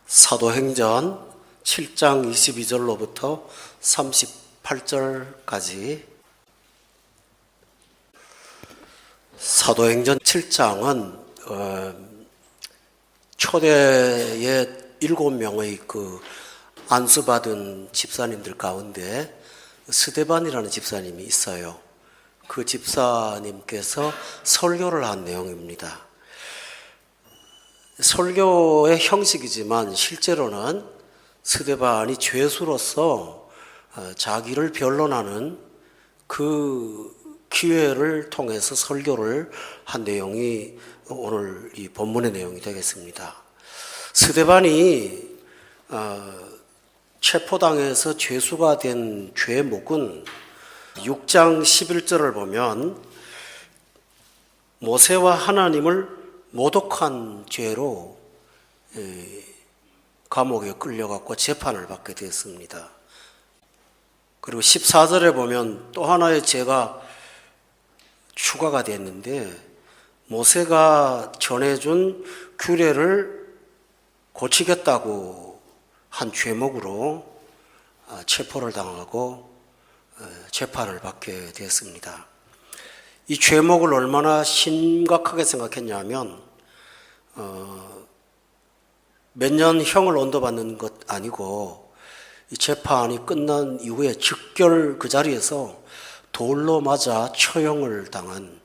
사도행전 7장 22절로부터 38절까지. 사도행전 7장은 초대의 7명의 안수받은 집사님들 가운데 스데반이라는 집사님이 있어요. 그 집사님께서 설교를 한 내용입니다. 설교의 형식이지만 실제로는 스데반이 죄수로서 자기를 변론하는 그 기회를 통해서 설교를 한 내용이 오늘 이 본문의 내용이 되겠습니다. 스데반이 체포당해서 죄수가 된 죄목은 6장 11절을 보면 모세와 하나님을 모독한 죄로 감옥에 끌려갔고 재판을 받게 되었습니다. 그리고 14절에 보면 또 하나의 죄가 추가가 됐는데 모세가 전해준 규례를 고치겠다고 한 죄목으로 체포를 당하고 재판을 받게 되었습니다. 이 죄목을 얼마나 심각하게 생각했냐면 몇 년 형을 언도받는 것 아니고 이 재판이 끝난 이후에 즉결 그 자리에서 돌로 맞아 처형을 당한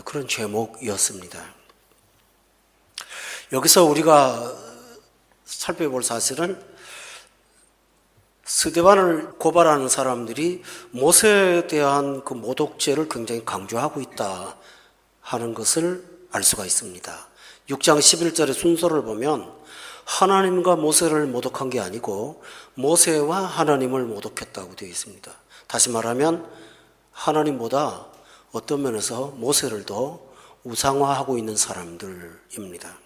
그런 죄목이었습니다. 여기서 우리가 살펴볼 사실은 스데반을 고발하는 사람들이 모세에 대한 그 모독죄를 굉장히 강조하고 있다 하는 것을 알 수가 있습니다. 6장 11절의 순서를 보면 하나님과 모세를 모독한 게 아니고 모세와 하나님을 모독했다고 되어 있습니다. 다시 말하면 하나님보다 어떤 면에서 모세를 더 우상화하고 있는 사람들입니다.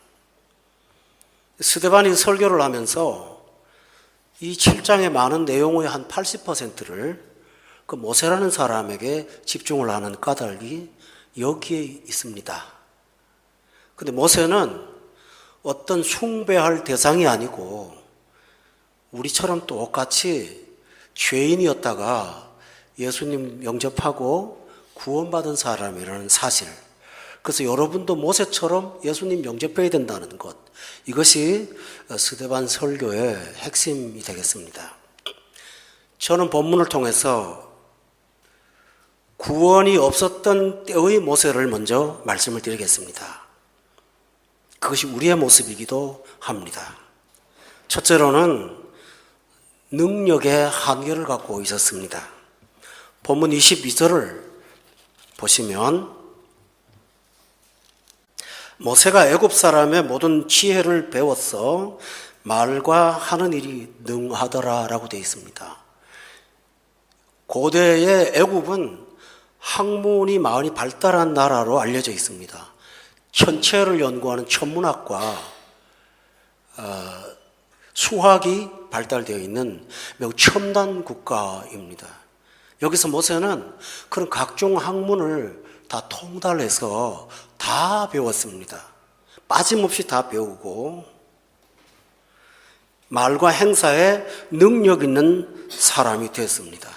스데반이 설교를 하면서 이 7장의 많은 내용의 한 80%를 그 모세라는 사람에게 집중을 하는 까닭이 여기에 있습니다. 근데 모세는 어떤 숭배할 대상이 아니고 우리처럼 똑같이 죄인이었다가 예수님 영접하고 구원받은 사람이라는 사실. 그래서 여러분도 모세처럼 예수님 영접해야 된다는 것. 이것이 스데반 설교의 핵심이 되겠습니다. 저는 본문을 통해서 구원이 없었던 때의 모세를 먼저 말씀을 드리겠습니다. 그것이 우리의 모습이기도 합니다. 첫째로는 능력의 한계를 갖고 있었습니다. 본문 22절을 보시면 모세가 애굽 사람의 모든 지혜를 배웠어 말과 하는 일이 능하더라라고 되어 있습니다. 고대의 애굽은 학문이 많이 발달한 나라로 알려져 있습니다. 천체를 연구하는 천문학과 수학이 발달되어 있는 매우 첨단 국가입니다. 여기서 모세는 그런 각종 학문을 다 통달해서 다 배웠습니다. 빠짐없이 다 배우고 말과 행사에 능력 있는 사람이 됐습니다.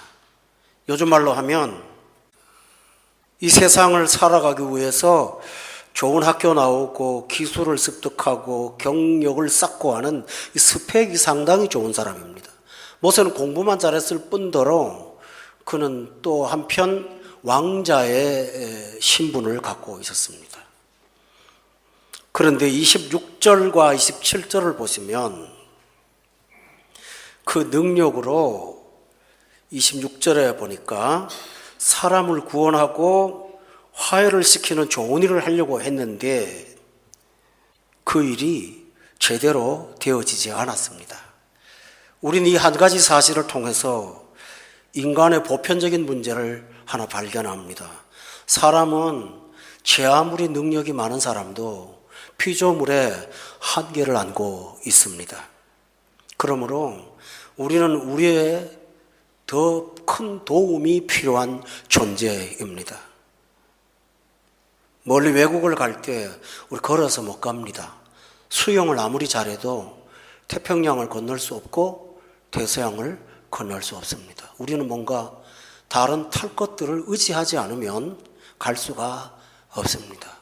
요즘 말로 하면 이 세상을 살아가기 위해서 좋은 학교 나오고 기술을 습득하고 경력을 쌓고 하는 이 스펙이 상당히 좋은 사람입니다. 모세는 공부만 잘했을 뿐더러 그는 또 한편 왕자의 신분을 갖고 있었습니다. 그런데 26절과 27절을 보시면 그 능력으로 26절에 보니까 사람을 구원하고 화해를 시키는 좋은 일을 하려고 했는데 그 일이 제대로 되어지지 않았습니다. 우리는 이 한 가지 사실을 통해서 인간의 보편적인 문제를 하나 발견합니다. 사람은 제 아무리 능력이 많은 사람도 피조물의 한계를 안고 있습니다. 그러므로 우리는 우리의 더 큰 도움이 필요한 존재입니다. 멀리 외국을 갈 때 우리 걸어서 못 갑니다. 수영을 아무리 잘해도 태평양을 건널 수 없고 대서양을 건널 수 없습니다. 우리는 뭔가 다른 탈 것들을 의지하지 않으면 갈 수가 없습니다.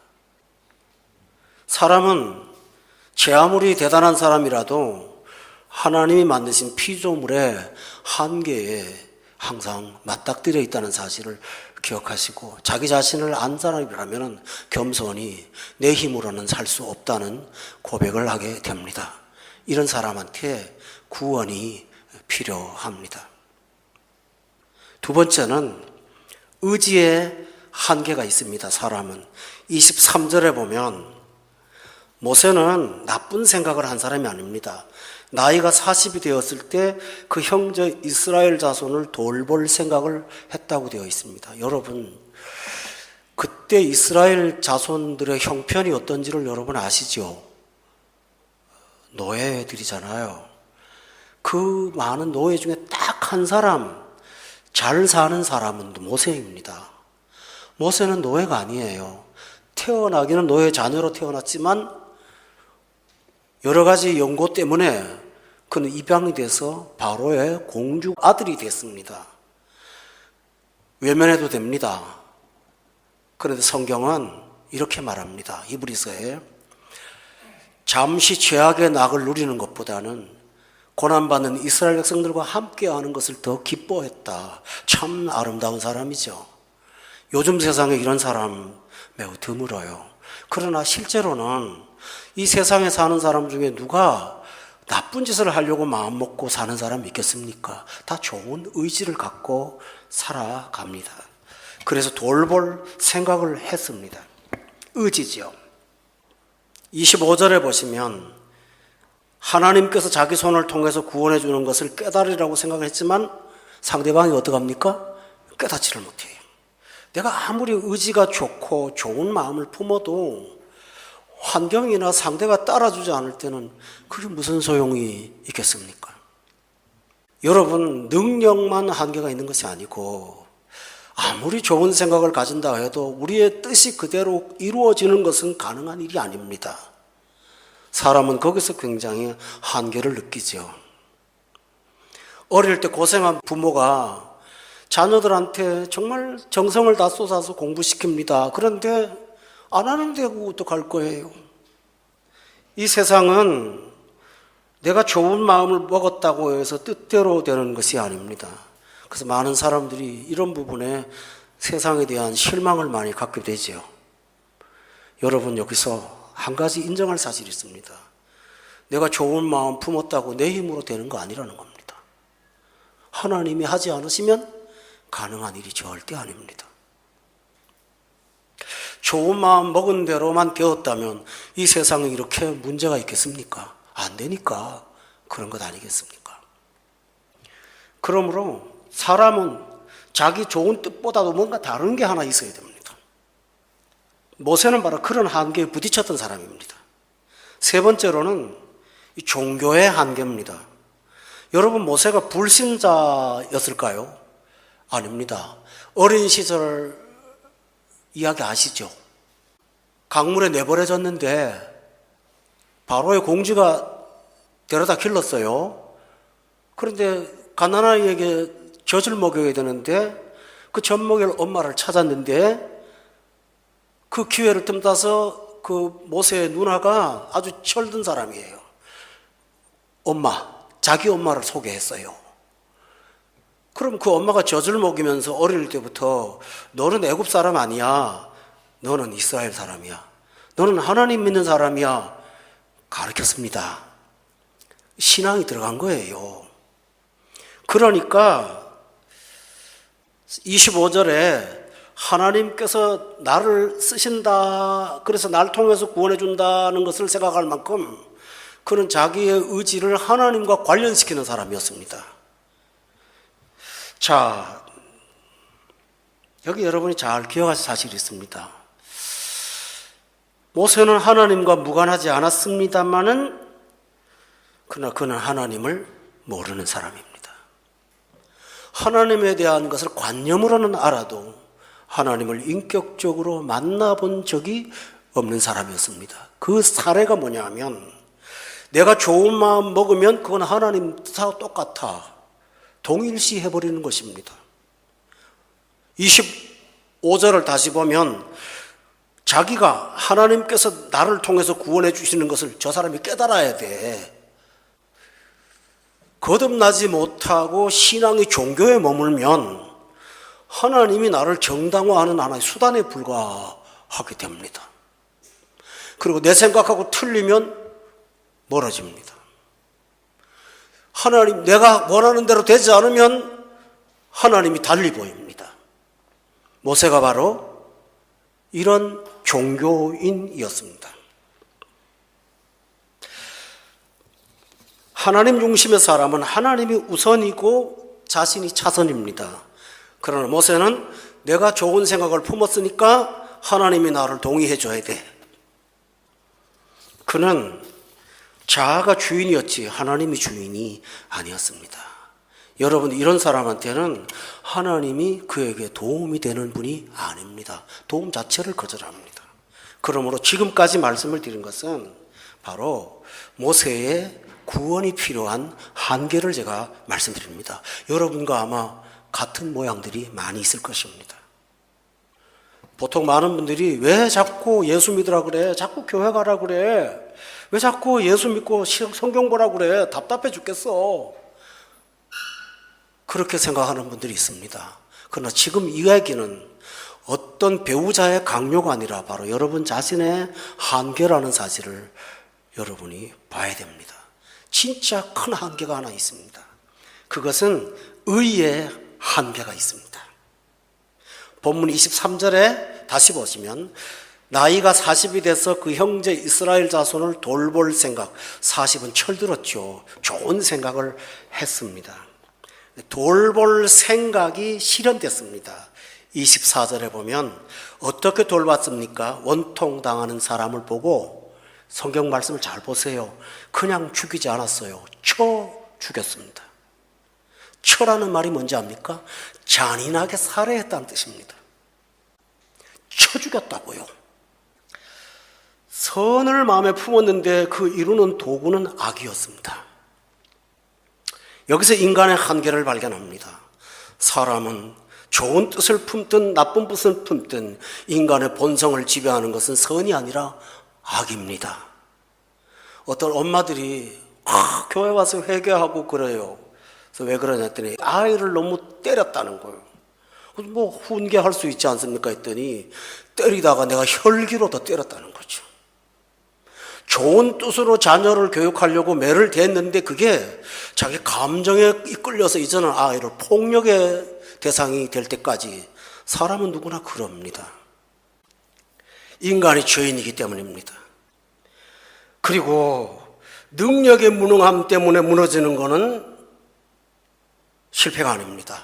사람은 제 아무리 대단한 사람이라도 하나님이 만드신 피조물의 한계에 항상 맞닥뜨려 있다는 사실을 기억하시고, 자기 자신을 안 사람이라면 겸손히 내 힘으로는 살 수 없다는 고백을 하게 됩니다. 이런 사람한테 구원이 필요합니다. 두 번째는 의지의 한계가 있습니다. 사람은 23절에 보면 모세는 나쁜 생각을 한 사람이 아닙니다. 나이가 40이 되었을 때 그 형제 이스라엘 자손을 돌볼 생각을 했다고 되어 있습니다. 여러분, 그때 이스라엘 자손들의 형편이 어떤지를 여러분 아시죠? 노예들이잖아요. 그 많은 노예 중에 딱 한 사람, 잘 사는 사람은 모세입니다. 모세는 노예가 아니에요. 태어나기는 노예 자녀로 태어났지만 여러 가지 연고 때문에 그는 입양이 돼서 바로의 공주 아들이 됐습니다. 외면해도 됩니다. 그런데 성경은 이렇게 말합니다. 히브리서에 잠시 죄악의 낙을 누리는 것보다는 고난받는 이스라엘 백성들과 함께하는 것을 더 기뻐했다. 참 아름다운 사람이죠. 요즘 세상에 이런 사람 매우 드물어요. 그러나 실제로는 이 세상에 사는 사람 중에 누가 나쁜 짓을 하려고 마음먹고 사는 사람이 있겠습니까? 다 좋은 의지를 갖고 살아갑니다. 그래서 돌볼 생각을 했습니다. 의지죠. 25절에 보시면 하나님께서 자기 손을 통해서 구원해 주는 것을 깨달으라고 생각했지만 상대방이 어떡합니까? 깨닫지를 못해요. 내가 아무리 의지가 좋고 좋은 마음을 품어도 환경이나 상대가 따라주지 않을 때는 그게 무슨 소용이 있겠습니까? 여러분, 능력만 한계가 있는 것이 아니고 아무리 좋은 생각을 가진다 해도 우리의 뜻이 그대로 이루어지는 것은 가능한 일이 아닙니다. 사람은 거기서 굉장히 한계를 느끼죠. 어릴 때 고생한 부모가 자녀들한테 정말 정성을 다 쏟아서 공부시킵니다. 그런데 안 하는데 어떡할 거예요? 이 세상은 내가 좋은 마음을 먹었다고 해서 뜻대로 되는 것이 아닙니다. 그래서 많은 사람들이 이런 부분에 세상에 대한 실망을 많이 갖게 되죠. 여러분, 여기서 한 가지 인정할 사실이 있습니다. 내가 좋은 마음 품었다고 내 힘으로 되는 거 아니라는 겁니다. 하나님이 하지 않으시면 가능한 일이 절대 아닙니다. 좋은 마음 먹은 대로만 되었다면 이 세상에 이렇게 문제가 있겠습니까? 안 되니까 그런 것 아니겠습니까? 그러므로 사람은 자기 좋은 뜻보다도 뭔가 다른 게 하나 있어야 됩니다. 모세는 바로 그런 한계에 부딪혔던 사람입니다. 세 번째로는 이 종교의 한계입니다. 여러분, 모세가 불신자였을까요? 아닙니다. 어린 시절 이야기 아시죠? 강물에 내버려졌는데 바로의 공주가 데려다 길렀어요. 그런데 가난한 아이에게 젖을 먹여야 되는데 그 젖 먹일 엄마를 찾았는데 그 기회를 틈타서 그 모세의 누나가 아주 철든 사람이에요. 자기 엄마를 소개했어요. 그럼 그 엄마가 젖을 먹이면서 어릴 때부터 너는 애굽 사람 아니야. 너는 이스라엘 사람이야. 너는 하나님 믿는 사람이야. 가르쳤습니다. 신앙이 들어간 거예요. 그러니까 25절에 하나님께서 나를 쓰신다, 그래서 날 통해서 구원해 준다는 것을 생각할 만큼 그는 자기의 의지를 하나님과 관련시키는 사람이었습니다. 자, 여기 여러분이 잘 기억하실 사실이 있습니다. 모세는 하나님과 무관하지 않았습니다마는 그러나 그는 하나님을 모르는 사람입니다. 하나님에 대한 것을 관념으로는 알아도 하나님을 인격적으로 만나본 적이 없는 사람이었습니다. 그 사례가 뭐냐 하면 내가 좋은 마음 먹으면 그건 하나님 뜻하고 똑같아. 동일시 해버리는 것입니다. 25절을 다시 보면 자기가 하나님께서 나를 통해서 구원해 주시는 것을 저 사람이 깨달아야 돼. 거듭나지 못하고 신앙의 종교에 머물면 하나님이 나를 정당화하는 하나의 수단에 불과하게 됩니다. 그리고 내 생각하고 틀리면 멀어집니다. 하나님, 내가 원하는 대로 되지 않으면 하나님이 달리 보입니다. 모세가 바로 이런 종교인이었습니다. 하나님 중심의 사람은 하나님이 우선이고 자신이 차선입니다. 그러나 모세는 내가 좋은 생각을 품었으니까 하나님이 나를 동의해 줘야 돼. 그는 자아가 주인이었지 하나님이 주인이 아니었습니다. 여러분, 이런 사람한테는 하나님이 그에게 도움이 되는 분이 아닙니다. 도움 자체를 거절합니다. 그러므로 지금까지 말씀을 드린 것은 바로 모세의 구원이 필요한 한계를 제가 말씀드립니다. 여러분과 아마 같은 모양들이 많이 있을 것입니다. 보통 많은 분들이 왜 자꾸 예수 믿으라 그래? 자꾸 교회 가라 그래? 왜 자꾸 예수 믿고 성경 보라 그래? 답답해 죽겠어. 그렇게 생각하는 분들이 있습니다. 그러나 지금 이 이야기는 어떤 배우자의 강요가 아니라 바로 여러분 자신의 한계라는 사실을 여러분이 봐야 됩니다. 진짜 큰 한계가 하나 있습니다. 그것은 의의 한계가 있습니다. 본문 23절에 다시 보시면 나이가 40이 돼서 그 형제 이스라엘 자손을 돌볼 생각, 40은 철들었죠. 좋은 생각을 했습니다. 돌볼 생각이 실현됐습니다. 24절에 보면 어떻게 돌봤습니까? 원통당하는 사람을 보고 성경 말씀을 잘 보세요. 그냥 죽이지 않았어요. 쳐 죽였습니다. 쳐라는 말이 뭔지 압니까? 잔인하게 살해했다는 뜻입니다. 쳐 죽였다고요. 선을 마음에 품었는데 그 이루는 도구는 악이었습니다. 여기서 인간의 한계를 발견합니다. 사람은 좋은 뜻을 품든 나쁜 뜻을 품든 인간의 본성을 지배하는 것은 선이 아니라 악입니다. 어떤 엄마들이 교회 와서 회개하고 그래요. 그래서 왜 그러냐 했더니 아이를 너무 때렸다는 거예요. 뭐 훈계할 수 있지 않습니까 했더니 때리다가 내가 혈기로 더 때렸다는 거죠. 좋은 뜻으로 자녀를 교육하려고 매를 댔는데 그게 자기 감정에 이끌려서 이제는 아이를 폭력의 대상이 될 때까지 사람은 누구나 그럽니다. 인간이 죄인이기 때문입니다. 그리고 능력의 무능함 때문에 무너지는 것은 실패가 아닙니다.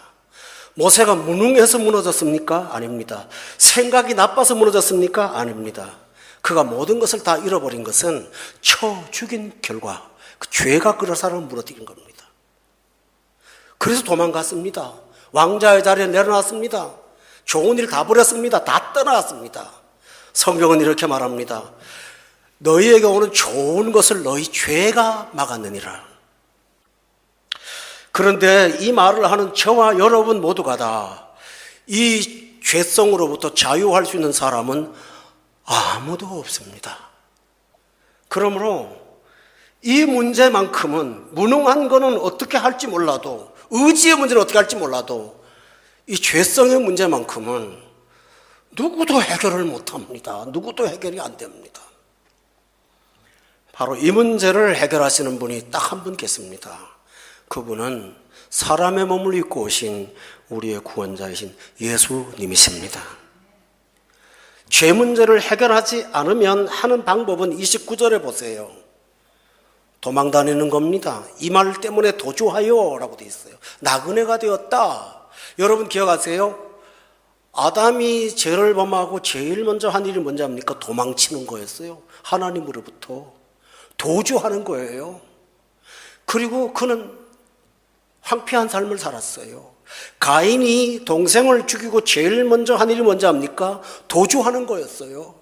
모세가 무능해서 무너졌습니까? 아닙니다. 생각이 나빠서 무너졌습니까? 아닙니다. 그가 모든 것을 다 잃어버린 것은 쳐 죽인 결과 그 죄가 그 사람을 무너뜨린 겁니다. 그래서 도망갔습니다. 왕자의 자리에 내려놨습니다. 좋은 일 다 버렸습니다. 다 떠나왔습니다. 성경은 이렇게 말합니다. 너희에게 오는 좋은 것을 너희 죄가 막았느니라. 그런데 이 말을 하는 저와 여러분 모두가 다 이 죄성으로부터 자유할 수 있는 사람은 아무도 없습니다. 그러므로 이 문제만큼은 무능한 거는 어떻게 할지 몰라도 의지의 문제는 어떻게 할지 몰라도 이 죄성의 문제만큼은 누구도 해결을 못합니다. 누구도 해결이 안 됩니다. 바로 이 문제를 해결하시는 분이 딱 한 분 계십니다. 그분은 사람의 몸을 입고 오신 우리의 구원자이신 예수님이십니다. 죄 문제를 해결하지 않으면 하는 방법은 29절에 보세요. 도망 다니는 겁니다. 이 말 때문에 도주하여 라고 되어 있어요. 나그네가 되었다. 여러분 기억하세요? 아담이 죄를 범하고 제일 먼저 한 일이 뭔지 압니까? 도망치는 거였어요. 하나님으로부터 도주하는 거예요. 그리고 그는 황폐한 삶을 살았어요. 가인이 동생을 죽이고 제일 먼저 한 일이 뭔지 압니까? 도주하는 거였어요.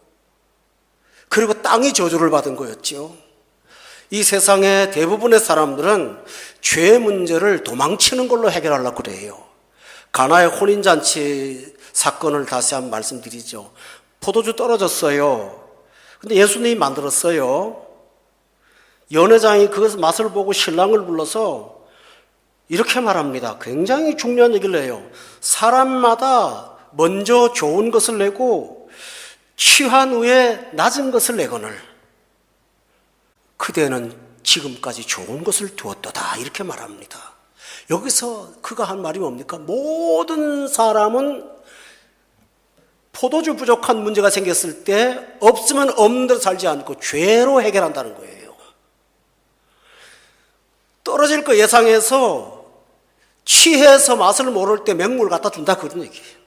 그리고 땅이 저주를 받은 거였죠. 이 세상의 대부분의 사람들은 죄 문제를 도망치는 걸로 해결하려고 그래요. 가나의 혼인잔치 사건을 다시 한번 말씀드리죠. 포도주 떨어졌어요. 근데 예수님이 만들었어요. 연회장이 그 맛을 보고 신랑을 불러서 이렇게 말합니다. 굉장히 중요한 얘기를 해요. 사람마다 먼저 좋은 것을 내고 취한 후에 낮은 것을 내거늘 그대는 지금까지 좋은 것을 두었도다 이렇게 말합니다. 여기서 그가 한 말이 뭡니까? 모든 사람은 포도주 부족한 문제가 생겼을 때 없으면 없는 대로 살지 않고 죄로 해결한다는 거예요. 떨어질 거 예상해서 취해서 맛을 모를 때 맹물 갖다 준다 그런 얘기예요.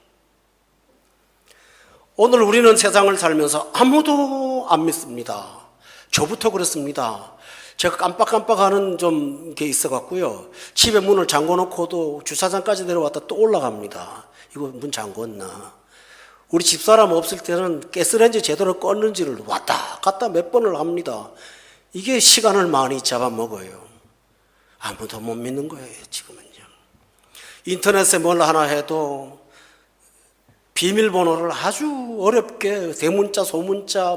오늘 우리는 세상을 살면서 아무도 안 믿습니다. 저부터 그렇습니다. 제가 깜빡깜빡하는 좀 게 있어갖고요. 집에 문을 잠궈놓고도 주차장까지 내려왔다 또 올라갑니다. 이거 문 잠궜나? 우리 집사람 없을 때는 가스레인지 제대로 껐는지를 왔다 갔다 몇 번을 합니다. 이게 시간을 많이 잡아먹어요. 아무도 못 믿는 거예요, 지금은요. 인터넷에 뭘 하나 해도 비밀번호를 아주 어렵게 대문자, 소문자,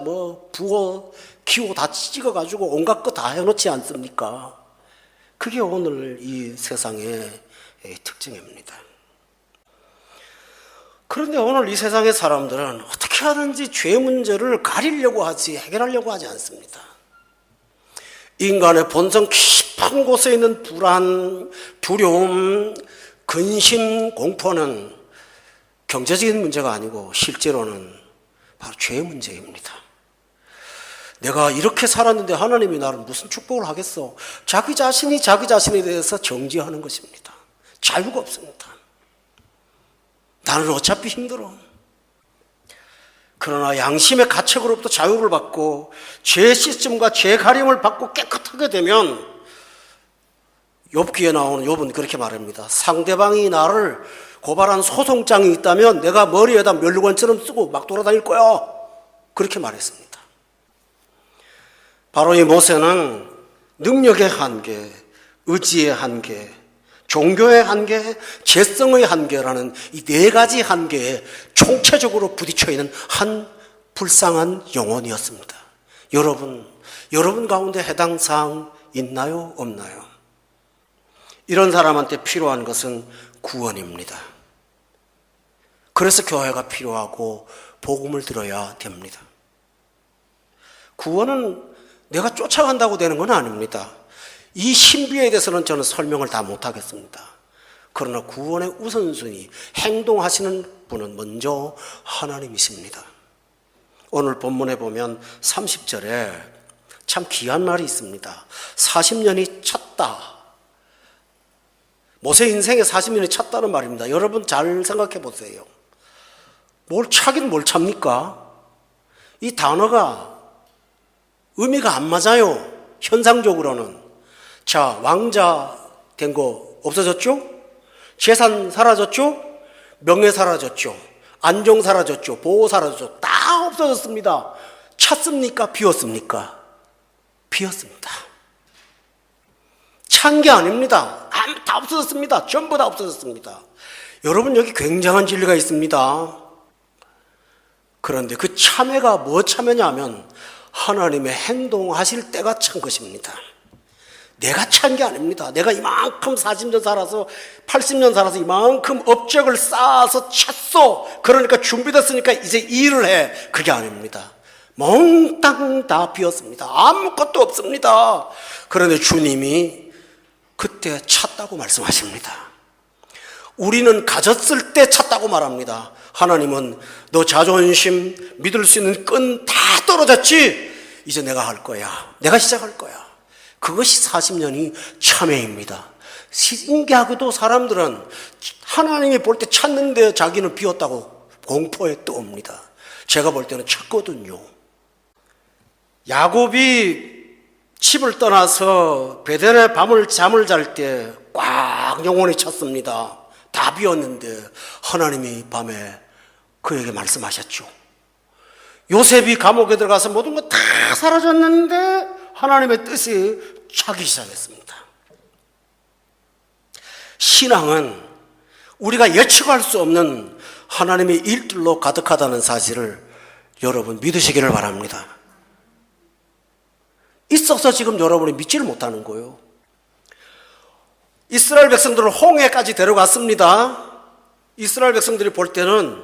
부호, 기호 다 찍어가지고 온갖 거 다 해놓지 않습니까? 그게 오늘 이 세상의 특징입니다. 그런데 오늘 이 세상의 사람들은 어떻게 하든지 죄 문제를 가리려고 하지 해결하려고 하지 않습니다. 인간의 본성 깊은 곳에 있는 불안, 두려움, 근심, 공포는 경제적인 문제가 아니고 실제로는 바로 죄의 문제입니다. 내가 이렇게 살았는데 하나님이 나를 무슨 축복을 하겠어? 자기 자신이 자기 자신에 대해서 정죄하는 것입니다. 자유가 없습니다. 나는 어차피 힘들어. 그러나 양심의 가책으로부터 자유를 받고 죄 시스템과 죄 가림을 받고 깨끗하게 되면 욥기에 나오는 욥은 그렇게 말합니다. 상대방이 나를 고발한 소송장이 있다면 내가 머리에다 멸류관처럼 쓰고 막 돌아다닐 거야. 그렇게 말했습니다. 바로 이 모세는 능력의 한계, 의지의 한계, 종교의 한계, 재성의 한계라는 이 네 가지 한계에 총체적으로 부딪혀 있는 한 불쌍한 영혼이었습니다. 여러분 가운데 해당 사항 있나요? 없나요? 이런 사람한테 필요한 것은 구원입니다. 그래서 교회가 필요하고 복음을 들어야 됩니다. 구원은 내가 쫓아간다고 되는 건 아닙니다. 이 신비에 대해서는 저는 설명을 다 못하겠습니다. 그러나 구원의 우선순위, 행동하시는 분은 먼저 하나님이십니다. 오늘 본문에 보면 30절에 참 귀한 말이 있습니다. 40년이 찼다. 모세 인생에 40년이 찼다는 말입니다. 여러분 잘 생각해 보세요. 뭘 차긴 뭘 찹니까? 이 단어가 의미가 안 맞아요. 현상적으로는. 자, 왕자 된 거 없어졌죠? 재산 사라졌죠? 명예 사라졌죠? 안정 사라졌죠? 보호 사라졌죠? 다 없어졌습니다. 찼습니까? 비었습니까? 비었습니다. 찬 게 아닙니다. 다 없어졌습니다. 전부 다 없어졌습니다. 여러분 여기 굉장한 진리가 있습니다. 그런데 그 참회가 뭐 참회냐면 하나님의 행동하실 때가 찬 것입니다. 내가 찬 게 아닙니다. 내가 이만큼 40년 살아서 80년 살아서 이만큼 업적을 쌓아서 찼어. 그러니까 준비됐으니까 이제 일을 해. 그게 아닙니다. 몽땅 다 비었습니다. 아무것도 없습니다. 그런데 주님이 그때 찼다고 말씀하십니다. 우리는 가졌을 때 찼다고 말합니다. 하나님은 너 자존심, 믿을 수 있는 끈 다 떨어졌지? 이제 내가 할 거야. 내가 시작할 거야. 그것이 40년이 참회입니다. 신기하게도 사람들은 하나님이 볼 때 찼는데 자기는 비었다고 공포에 떠옵니다. 제가 볼 때는 찼거든요. 야곱이 집을 떠나서 베델에 잠을 잘 때 꽉 영혼이 찼습니다. 다 비었는데 하나님이 밤에 그에게 말씀하셨죠. 요셉이 감옥에 들어가서 모든 거 다 사라졌는데 하나님의 뜻이 차기 시작했습니다. 신앙은 우리가 예측할 수 없는 하나님의 일들로 가득하다는 사실을 여러분 믿으시기를 바랍니다. 있어서 지금 여러분이 믿지를 못하는 거예요. 이스라엘 백성들을 홍해까지 데려갔습니다. 이스라엘 백성들이 볼 때는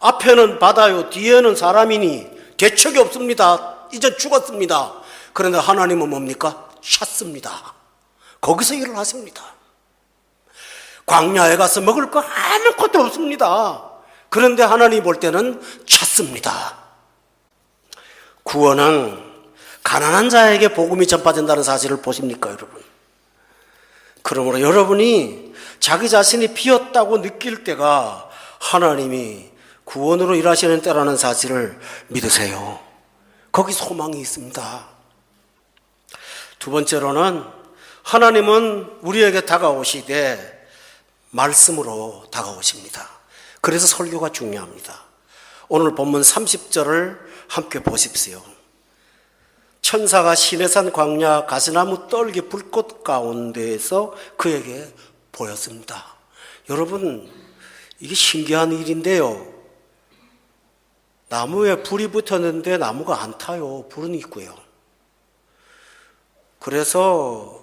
앞에는 바다요, 뒤에는 사람이니 대책이 없습니다. 이제 죽었습니다. 그런데 하나님은 뭡니까? 찾습니다. 거기서 일을 하십니다. 광야에 가서 먹을 거 아무것도 없습니다. 그런데 하나님이 볼 때는 찾습니다. 구원은 가난한 자에게 복음이 전파된다는 사실을 보십니까, 여러분? 그러므로 여러분이 자기 자신이 비었다고 느낄 때가 하나님이 구원으로 일하시는 때라는 사실을 믿으세요. 거기 소망이 있습니다. 두 번째로는 하나님은 우리에게 다가오시되 말씀으로 다가오십니다. 그래서 설교가 중요합니다. 오늘 본문 30절을 함께 보십시오. 천사가 시내산 광야 가시나무 떨기 불꽃 가운데에서 그에게 보였습니다. 여러분, 이게 신기한 일인데요. 나무에 불이 붙었는데 나무가 안 타요. 불은 있고요. 그래서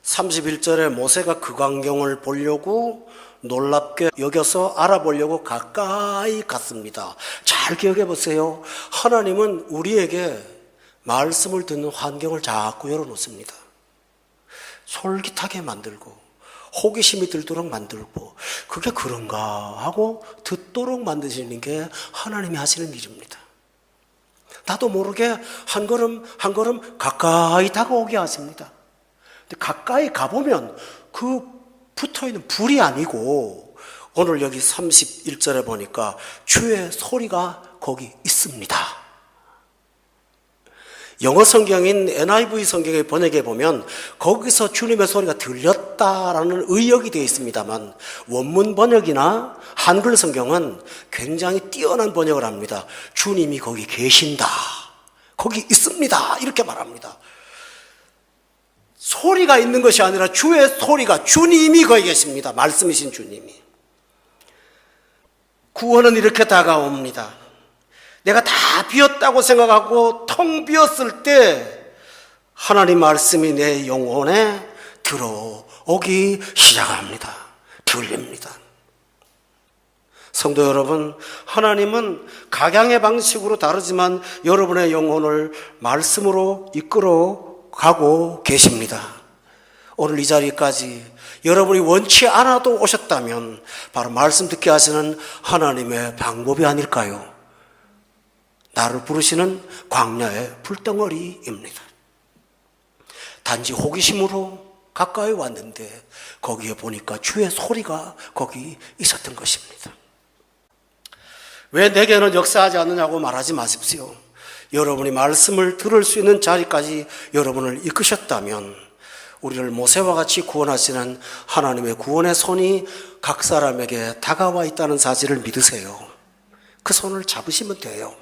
31절에 모세가 그 광경을 보려고 놀랍게 여겨서 알아보려고 가까이 갔습니다. 잘 기억해 보세요. 하나님은 우리에게 말씀을 듣는 환경을 자꾸 열어놓습니다. 솔깃하게 만들고 호기심이 들도록 만들고 그게 그런가 하고 듣도록 만드시는 게 하나님이 하시는 일입니다. 나도 모르게 한 걸음 한 걸음 가까이 다가오게 하십니다. 근데 가까이 가보면 그 붙어있는 불이 아니고 오늘 여기 31절에 보니까 주의 소리가 거기 있습니다. 영어 성경인 NIV 성경의 번역에 보면 거기서 주님의 소리가 들렸다라는 의역이 되어 있습니다만 원문 번역이나 한글 성경은 굉장히 뛰어난 번역을 합니다. 주님이 거기 계신다. 거기 있습니다. 이렇게 말합니다. 소리가 있는 것이 아니라 주의 소리가, 주님이 거기 계십니다. 말씀이신 주님이. 구원은 이렇게 다가옵니다. 내가 다 비었다고 생각하고 텅 비었을 때 하나님 말씀이 내 영혼에 들어오기 시작합니다. 들립니다. 성도 여러분, 하나님은 각양의 방식으로 다르지만 여러분의 영혼을 말씀으로 이끌어 가고 계십니다. 오늘 이 자리까지 여러분이 원치 않아도 오셨다면 바로 말씀 듣게 하시는 하나님의 방법이 아닐까요? 나를 부르시는 광야의 불덩어리입니다. 단지 호기심으로 가까이 왔는데 거기에 보니까 주의 소리가 거기 있었던 것입니다. 왜 내게는 역사하지 않느냐고 말하지 마십시오. 여러분이 말씀을 들을 수 있는 자리까지 여러분을 이끄셨다면 우리를 모세와 같이 구원하시는 하나님의 구원의 손이 각 사람에게 다가와 있다는 사실을 믿으세요. 그 손을 잡으시면 돼요.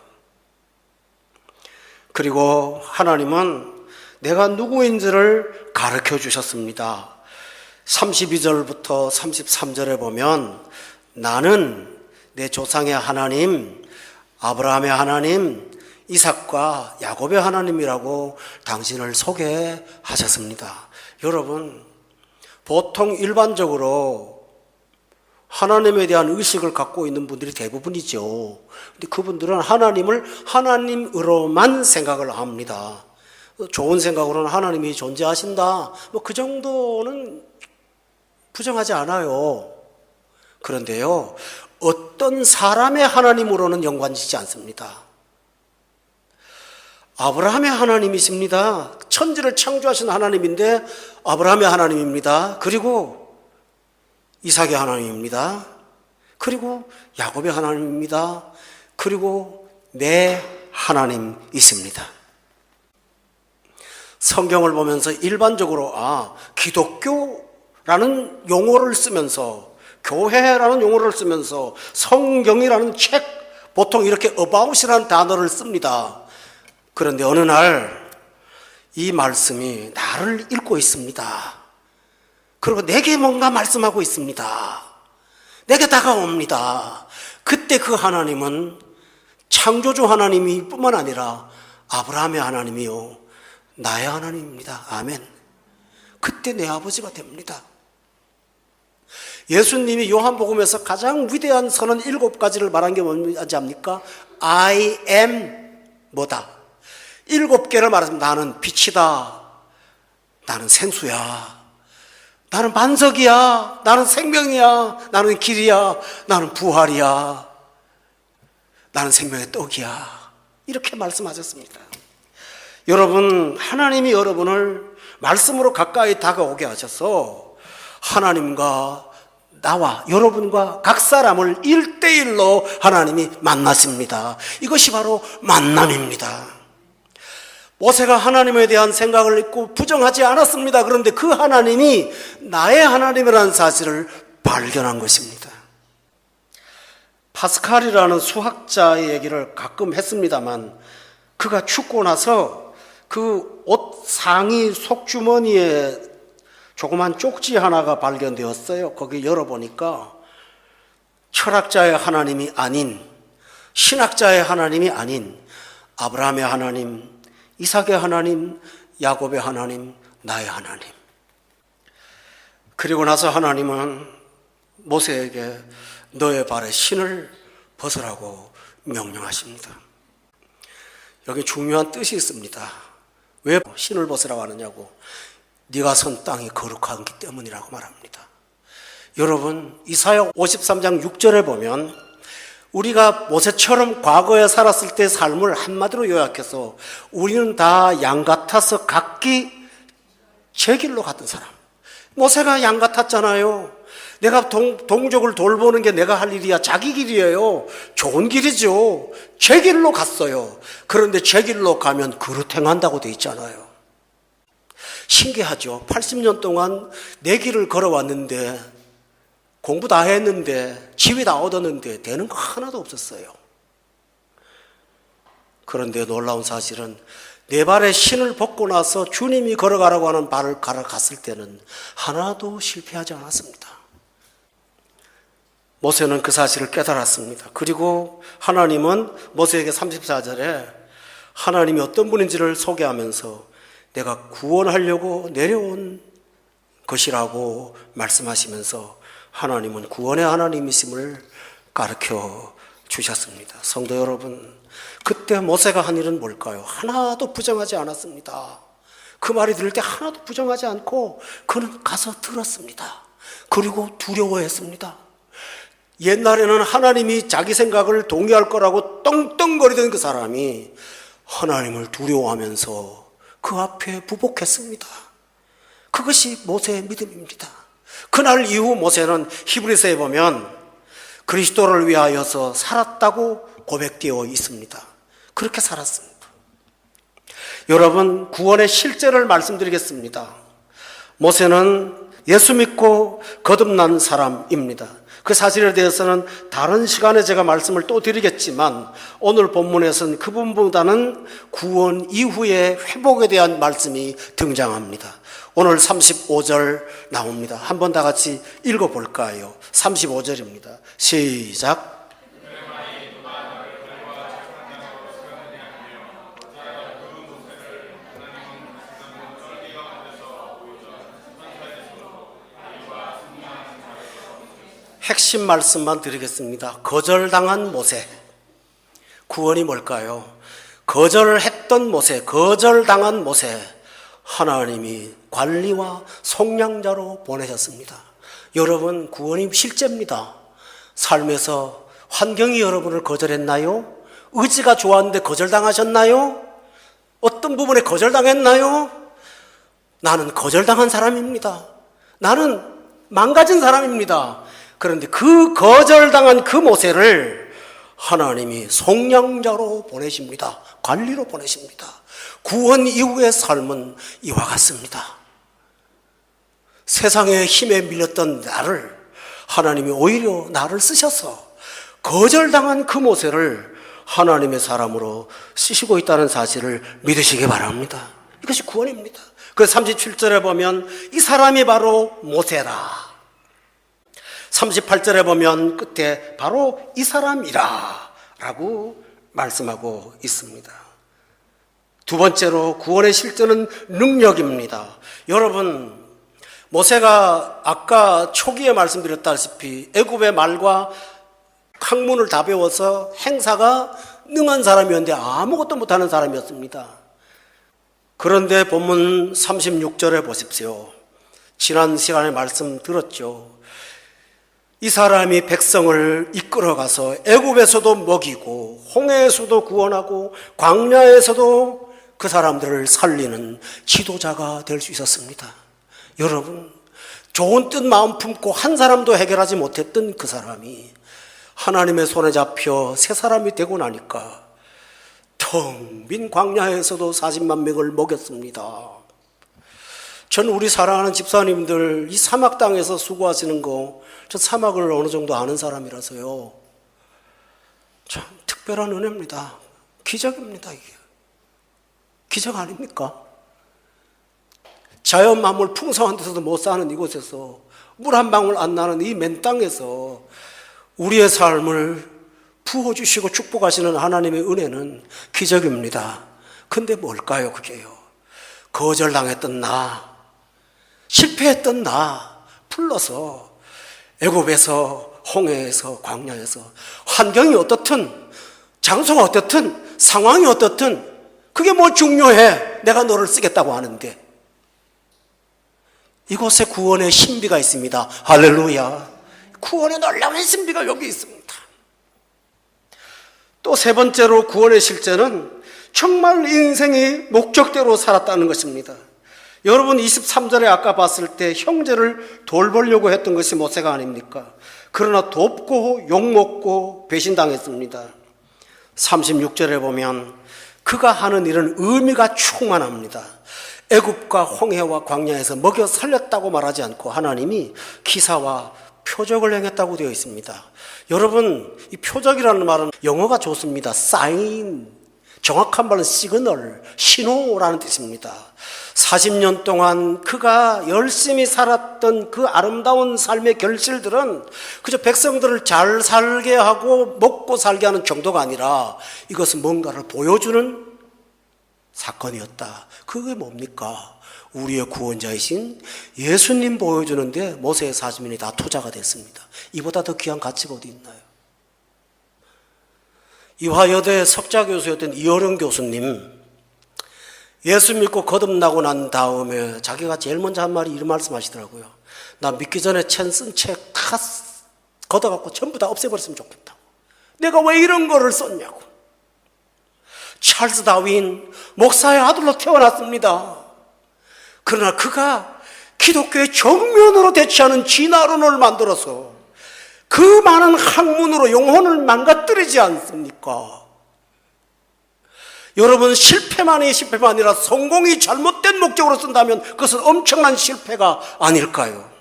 그리고 하나님은 내가 누구인지를 가르쳐 주셨습니다. 32절부터 33절에 보면 나는 내 조상의 하나님, 아브라함의 하나님, 이삭과 야곱의 하나님이라고 당신을 소개하셨습니다. 여러분, 보통 일반적으로 하나님에 대한 의식을 갖고 있는 분들이 대부분이죠. 근데 그분들은 하나님을 하나님으로만 생각을 합니다. 좋은 생각으로는 하나님이 존재하신다. 그 정도는 부정하지 않아요. 그런데요, 어떤 사람의 하나님으로는 연관지지 않습니다. 아브라함의 하나님이십니다. 천지를 창조하신 하나님인데 아브라함의 하나님입니다. 그리고 이삭의 하나님입니다. 그리고 야곱의 하나님입니다. 그리고 내 하나님이십니다. 성경을 보면서 일반적으로 기독교라는 용어를 쓰면서 교회라는 용어를 쓰면서 성경이라는 책, 보통 이렇게 about이라는 단어를 씁니다. 그런데 어느 날 이 말씀이 나를 읽고 있습니다. 그리고 내게 뭔가 말씀하고 있습니다. 내게 다가옵니다. 그때 그 하나님은 창조주 하나님이 뿐만 아니라 아브라함의 하나님이요 나의 하나님입니다. 아멘. 그때 내 아버지가 됩니다. 예수님이 요한복음에서 가장 위대한 선언 7가지를 말한 게 뭔지 압니까? I am 뭐다? 7개를 말했습니다. 나는 빛이다. 나는 생수야. 나는 반석이야. 나는 생명이야. 나는 길이야. 나는 부활이야. 나는 생명의 떡이야. 이렇게 말씀하셨습니다. 여러분, 하나님이 여러분을 말씀으로 가까이 다가오게 하셔서 하나님과 나와 여러분과 각 사람을 1대1로 하나님이 만나십니다. 이것이 바로 만남입니다. 모세가 하나님에 대한 생각을 잊고 부정하지 않았습니다. 그런데 그 하나님이 나의 하나님이라는 사실을 발견한 것입니다. 파스칼이라는 수학자의 얘기를 가끔 했습니다만 그가 죽고 나서 그 옷 상의 속주머니에 조그만 쪽지 하나가 발견되었어요. 거기 열어보니까 철학자의 하나님이 아닌, 신학자의 하나님이 아닌 아브라함의 하나님, 이삭의 하나님, 야곱의 하나님, 나의 하나님. 그리고 나서 하나님은 모세에게 너의 발에 신을 벗으라고 명령하십니다. 여기 중요한 뜻이 있습니다. 왜 신을 벗으라고 하느냐고. 네가 선 땅이 거룩하기 때문이라고 말합니다. 여러분, 이사야 53장 6절에 보면 우리가 모세처럼 과거에 살았을 때 삶을 한마디로 요약해서 우리는 다 양 같아서 각기 제 길로 갔던 사람. 모세가 양 같았잖아요. 내가 동족을 돌보는 게 내가 할 일이야. 자기 길이에요. 좋은 길이죠. 제 길로 갔어요. 그런데 제 길로 가면 그릇 행한다고 돼 있잖아요. 신기하죠. 80년 동안 내 길을 걸어왔는데 공부 다 했는데 지위 다 얻었는데 되는 거 하나도 없었어요. 그런데 놀라운 사실은 내 발에 신을 벗고 나서 주님이 걸어가라고 하는 발을 갈아갔을 때는 하나도 실패하지 않았습니다. 모세는 그 사실을 깨달았습니다. 그리고 하나님은 모세에게 34절에 하나님이 어떤 분인지를 소개하면서 내가 구원하려고 내려온 것이라고 말씀하시면서 하나님은 구원의 하나님이심을 가르쳐 주셨습니다. 성도 여러분, 그때 모세가 한 일은 뭘까요? 하나도 부정하지 않았습니다. 그 말이 들을 때 하나도 부정하지 않고 그는 가서 들었습니다. 그리고 두려워했습니다. 옛날에는 하나님이 자기 생각을 동의할 거라고 떵떵거리던 그 사람이 하나님을 두려워하면서 그 앞에 부복했습니다. 그것이 모세의 믿음입니다. 그날 이후 모세는 히브리서에 보면 그리스도를 위하여서 살았다고 고백되어 있습니다. 그렇게 살았습니다. 여러분, 구원의 실제를 말씀드리겠습니다. 모세는 예수 믿고 거듭난 사람입니다. 그 사실에 대해서는 다른 시간에 제가 말씀을 또 드리겠지만 오늘 본문에서는 그 부분보다는 구원 이후의 회복에 대한 말씀이 등장합니다. 오늘 35절 나옵니다. 한번 다 같이 읽어볼까요? 35절입니다. 시작. 핵심 말씀만 드리겠습니다. 거절당한 모세. 구원이 뭘까요? 거절했던 모세, 거절당한 모세. 하나님이 관리와 속량자로 보내셨습니다. 여러분, 구원이 실제입니다. 삶에서 환경이 여러분을 거절했나요? 의지가 좋았는데 거절당하셨나요? 어떤 부분에 거절당했나요? 나는 거절당한 사람입니다. 나는 망가진 사람입니다. 그런데 그 거절당한 그 모세를 하나님이 속량자로 보내십니다. 관리로 보내십니다. 구원 이후의 삶은 이와 같습니다. 세상의 힘에 밀렸던 나를 하나님이 오히려 나를 쓰셔서 거절당한 그 모세를 하나님의 사람으로 쓰시고 있다는 사실을 믿으시기 바랍니다. 이것이 구원입니다. 그 37절에 보면 이 사람이 바로 모세라. 38절에 보면 끝에 바로 이 사람이라 라고 말씀하고 있습니다. 두 번째로 구원의 실제는 능력입니다. 여러분, 모세가 아까 초기에 말씀드렸다시피 애굽의 말과 학문을 다 배워서 행사가 능한 사람이었는데 아무것도 못하는 사람이었습니다. 그런데 본문 36절에 보십시오. 지난 시간에 말씀 들었죠. 이 사람이 백성을 이끌어가서 애굽에서도 먹이고 홍해에서도 구원하고 광야에서도 그 사람들을 살리는 지도자가 될 수 있었습니다. 여러분, 좋은 뜻 마음 품고 한 사람도 해결하지 못했던 그 사람이 하나님의 손에 잡혀 새 사람이 되고 나니까 텅 빈 광야에서도 40만 명을 먹였습니다. 전 우리 사랑하는 집사님들 이 사막 땅에서 수고하시는 거, 저 사막을 어느 정도 아는 사람이라서요. 참 특별한 은혜입니다. 기적입니다, 이게. 기적 아닙니까? 자연 만물 풍성한 데서도 못 사는 이곳에서 물 한 방울 안 나는 이 맨 땅에서 우리의 삶을 부어주시고 축복하시는 하나님의 은혜는 기적입니다. 근데 뭘까요, 그게요? 거절당했던 나, 실패했던 나 불러서 애굽에서 홍해에서 광야에서 환경이 어떻든 장소가 어떻든 상황이 어떻든 그게 뭐 중요해. 내가 너를 쓰겠다고 하는데 이곳에 구원의 신비가 있습니다. 할렐루야. 구원의 놀라운 신비가 여기 있습니다. 또 세 번째로 구원의 실제는 정말 인생이 목적대로 살았다는 것입니다. 여러분 23절에 아까 봤을 때 형제를 돌보려고 했던 것이 모세가 아닙니까? 그러나 돕고 욕먹고 배신당했습니다. 36절에 보면 그가 하는 일은 의미가 충만합니다. 애굽과 홍해와 광야에서 먹여 살렸다고 말하지 않고 하나님이 기사와 표적을 행했다고 되어 있습니다. 여러분, 이 표적이라는 말은 영어가 좋습니다. 사인, 정확한 말은 시그널, 신호라는 뜻입니다. 40년 동안 그가 열심히 살았던 그 아름다운 삶의 결실들은 그저 백성들을 잘 살게 하고 먹고 살게 하는 정도가 아니라 이것은 뭔가를 보여주는 사건이었다. 그게 뭡니까? 우리의 구원자이신 예수님 보여주는데 모세의 40년이 다 투자가 됐습니다. 이보다 더 귀한 가치가 어디 있나요? 이화여대 석좌교수였던 이어령 교수님, 예수 믿고 거듭나고 난 다음에 자기가 제일 먼저 한 말이 이런 말씀하시더라고요. 나 믿기 전에 쓴 책 다 걷어갖고 전부 다 없애버렸으면 좋겠다고. 내가 왜 이런 거를 썼냐고. 찰스 다윈 목사의 아들로 태어났습니다. 그러나 그가 기독교의 정면으로 대치하는 진화론을 만들어서 그 많은 학문으로 영혼을 망가뜨리지 않습니까? 여러분, 실패만이 실패가 아니라 성공이 잘못된 목적으로 쓴다면 그것은 엄청난 실패가 아닐까요?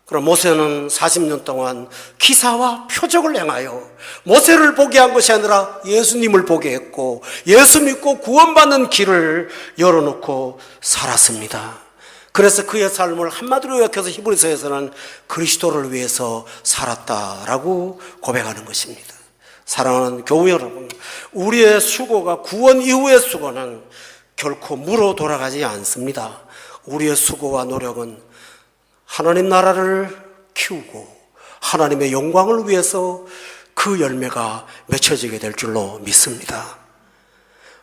그럼 모세는 40년 동안 기사와 표적을 행하여 모세를 보게 한 것이 아니라 예수님을 보게 했고 예수 믿고 구원받는 길을 열어놓고 살았습니다. 그래서 그의 삶을 한마디로 요약해서 히브리서에서는 그리스도를 위해서 살았다라고 고백하는 것입니다. 사랑하는 교우 여러분, 우리의 수고가 구원 이후의 수고는 결코 무로 돌아가지 않습니다. 우리의 수고와 노력은 하나님 나라를 키우고 하나님의 영광을 위해서 그 열매가 맺혀지게 될 줄로 믿습니다.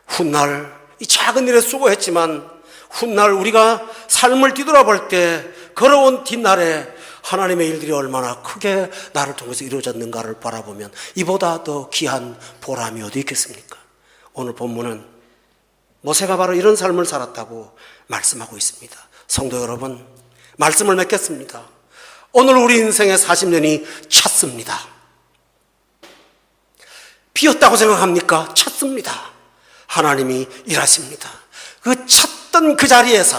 훗날 이 작은 일에 수고했지만 훗날 우리가 삶을 뒤돌아볼 때 걸어온 뒷날에 하나님의 일들이 얼마나 크게 나를 통해서 이루어졌는가를 바라보면 이보다 더 귀한 보람이 어디 있겠습니까? 오늘 본문은 모세가 바로 이런 삶을 살았다고 말씀하고 있습니다. 성도 여러분, 말씀을 맺겠습니다. 오늘 우리 인생의 40년이 찼습니다. 비었다고 생각합니까? 찼습니다. 하나님이 일하십니다. 그 찼던 그 자리에서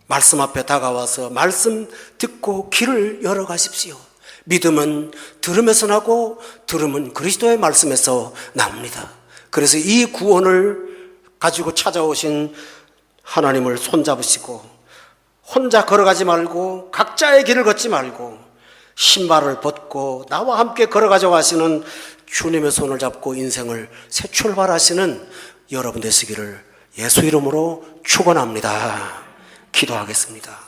말씀 앞에 다가와서 말씀 듣고 길을 열어가십시오. 믿음은 들음에서 나고 들음은 그리스도의 말씀에서 납니다. 그래서 이 구원을 가지고 찾아오신 하나님을 손잡으시고 혼자 걸어가지 말고 각자의 길을 걷지 말고 신발을 벗고 나와 함께 걸어가자고 하시는 주님의 손을 잡고 인생을 새 출발하시는 여러분 되시기를 예수 이름으로 축원합니다. 기도하겠습니다.